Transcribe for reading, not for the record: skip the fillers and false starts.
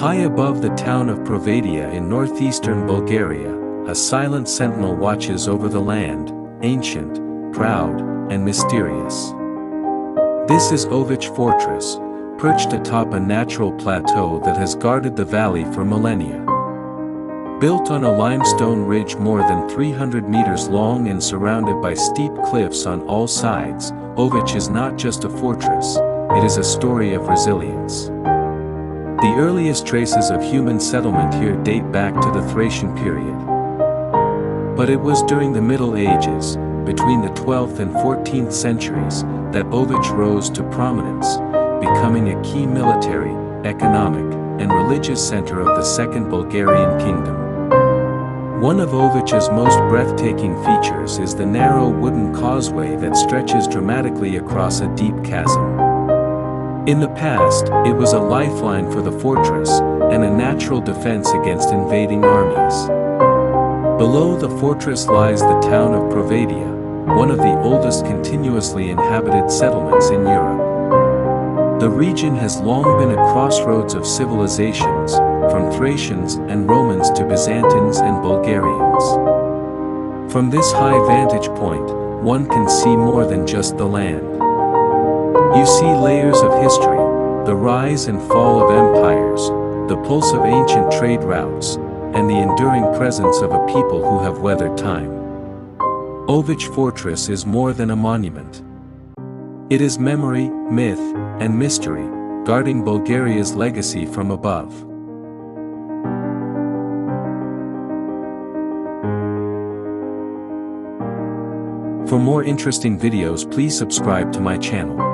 High above the town of Provadia in northeastern Bulgaria, a silent sentinel watches over the land, ancient, proud, and mysterious. This is Ovech Fortress, perched atop a natural plateau that has guarded the valley for millennia. Built on a limestone ridge more than 300 meters long and surrounded by steep cliffs on all sides, Ovech is not just a fortress, it is a story of resilience. The earliest traces of human settlement here date back to the Thracian period. But it was during the Middle Ages, between the 12th and 14th centuries, that Ovech rose to prominence, becoming a key military, economic, and religious center of the Second Bulgarian Kingdom. One of Ovech's most breathtaking features is the narrow wooden causeway that stretches dramatically across a deep chasm. In the past, it was a lifeline for the fortress, and a natural defense against invading armies. Below the fortress lies the town of Provadia, one of the oldest continuously inhabited settlements in Europe. The region has long been a crossroads of civilizations, from Thracians and Romans to Byzantines and Bulgarians. From this high vantage point, one can see more than just the land. You see layers of history, the rise and fall of empires, the pulse of ancient trade routes, and the enduring presence of a people who have weathered time. Ovech Fortress is more than a monument. It is memory, myth, and mystery, guarding Bulgaria's legacy from above. For more interesting videos, please subscribe to my channel.